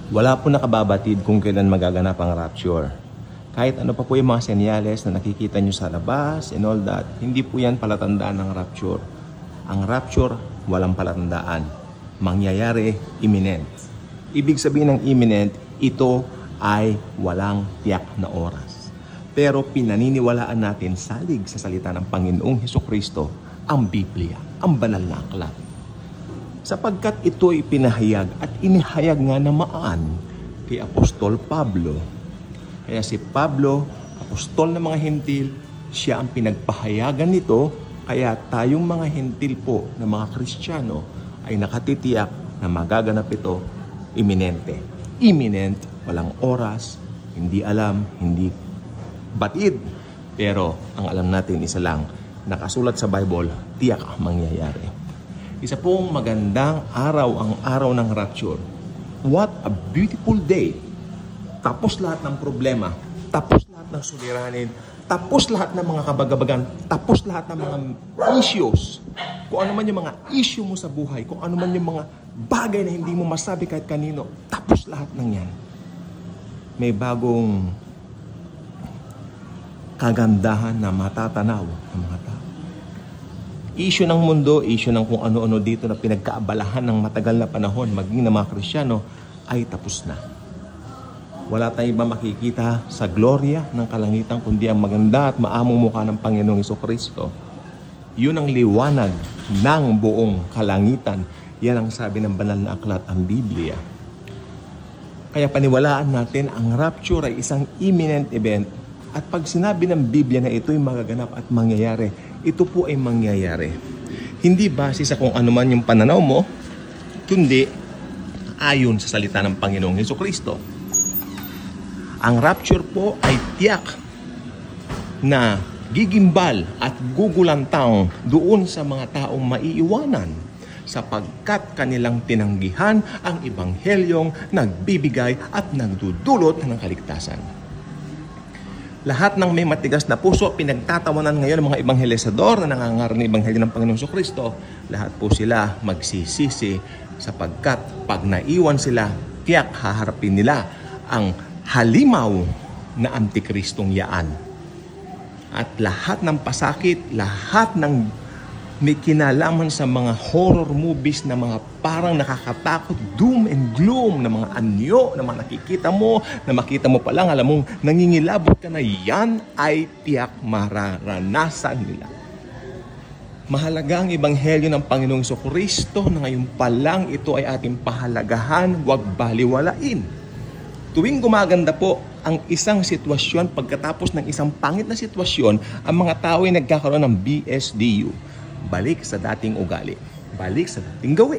Wala po nakababatid kung kailan magaganap ang rapture. Kahit ano pa po yung mga senyales na nakikita nyo sa labas and all that, hindi po yan palatandaan ng rapture. Ang rapture, walang palatandaan. Mangyayari, imminent. Ibig sabihin ng imminent, ito ay walang tiyak na oras. Pero pinaniniwalaan natin salig sa salita ng Panginoong Hesukristo, ang Biblia, ang banal na aklat. Sapagkat ito'y pinahayag at inihayag nga namaan kay Apostol Pablo. Kaya si Pablo, apostol ng mga hentil, siya ang pinagpahayagan nito, kaya tayong mga hentil po na mga Kristiyano ay nakatitiyak na magaganap ito iminente. Imminent, walang oras, hindi alam, hindi batid. Pero ang alam natin isa lang, nakasulat sa Bible, tiyak ang mangyayari. Isa pong magandang araw ang araw ng rapture. What a beautiful day. Tapos lahat ng problema, tapos lahat ng suliranin, tapos lahat ng mga kabagabagan, tapos lahat ng mga issues. Kung ano man yung mga issue mo sa buhay, kung ano man yung mga bagay na hindi mo masabi kahit kanino, tapos lahat ng yan. May bagong kagandahan na matatanaw ng mga tao. Issue ng mundo, issue ng kung ano-ano dito na pinagkaabalahan ng matagal na panahon, maging ng mga Kristiyano, ay tapos na. Wala tayong iba makikita sa gloria ng kalangitan, kundi ang maganda at maamong mukha ng Panginoong Hesukristo. Yun ang liwanag ng buong kalangitan. Yan ang sabi ng banal na aklat, ang Biblia. Kaya paniwalaan natin, ang rapture ay isang imminent event. At pag sinabi ng Biblia na ito'y magaganap at mangyayari, ito po ay mangyayari. Hindi base sa kung ano man yung pananaw mo, kundi ayon sa salita ng Panginoong Hesukristo. Ang rapture po ay tiyak na gigimbal at gugulantang doon sa mga taong maiiwanan sapagkat kanilang tinanggihan ang ebanghelyong nagbibigay at nagdudulot ng kaligtasan. Lahat ng may matigas na puso, pinagtatawanan ngayon ng mga ebanghelisador na nangangaral ng ebanghelyo ng Panginoong Jesucristo, lahat po sila magsisisi sapagkat pag naiwan sila, tiyak haharapin nila ang halimaw na antikristong yaan. At lahat ng pasakit, lahat ng may kinalaman sa mga horror movies na mga parang nakakatakot, doom and gloom, na mga anyo, na mga nakikita mo, na makita mo pa lang, alam mong nangingilabot ka na, yan ay tiyak mararanasan nila. Mahalaga ang ebanghelyo ng Panginoong Jesucristo na ngayon pa lang ito ay ating pahalagahan, huwag baliwalain. Tuwing gumaganda po ang isang sitwasyon, pagkatapos ng isang pangit na sitwasyon, ang mga tao ay nagkakaroon ng BSDU. Balik sa dating ugali. Balik sa dating gawi.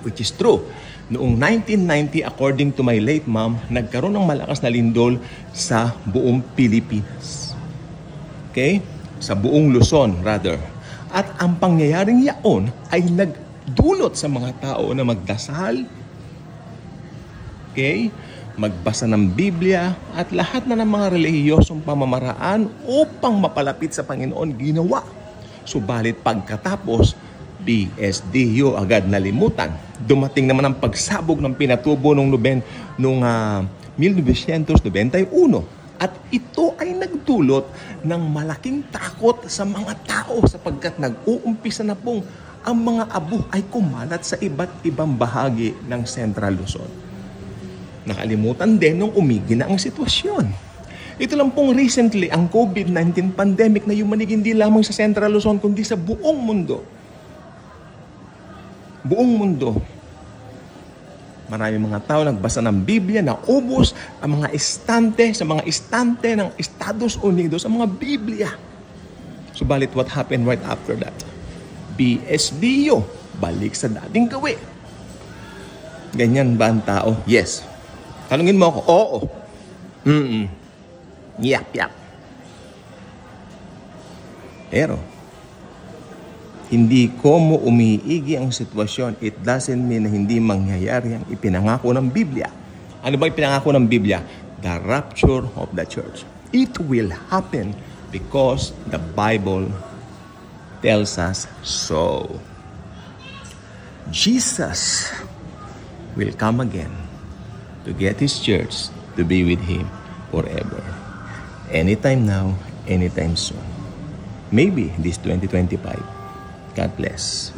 Which is true. Noong 1990, according to my late mom, nagkaroon ng malakas na lindol sa buong Pilipinas. Okay? Sa buong Luzon, rather. At ang pangyayaring yaon ay nagdulot sa mga tao na magdasal, okay? Magbasa ng Biblia, at lahat na ng mga relihiyosong pamamaraan upang mapalapit sa Panginoon ginawa. Subalit pagkatapos, BSDU agad nalimutan. Dumating naman ang pagsabog ng pinatubo noong 1991. At ito ay nagdulot ng malaking takot sa mga tao sapagkat nag-uumpisa na pong ang mga abo ay kumalat sa iba't ibang bahagi ng Central Luzon. Nakalimutan din nung umigi na ang sitwasyon. Ito lang pong recently, ang COVID-19 pandemic na yumanig hindi lamang sa Central Luzon, kundi sa buong mundo. Buong mundo. Maraming mga tao nagbasa ng Biblia, naubos ang mga estante, sa mga estante ng Estados Unidos, ang mga Biblia. Subalit what happened right after that? BSDU, balik sa dating gawi. Ganyan ba ang tao? Yes. Tanungin mo ako, oo. Yak. Pero, hindi ko mo umiigi ang sitwasyon. It doesn't mean na hindi mangyayari ang ipinangako ng Biblia. Ano ba ipinangako ng Biblia? The rapture of the church. It will happen because the Bible tells us so. Jesus will come again. to get His church to be with Him forever. Anytime now, anytime soon. Maybe this 2025. God bless.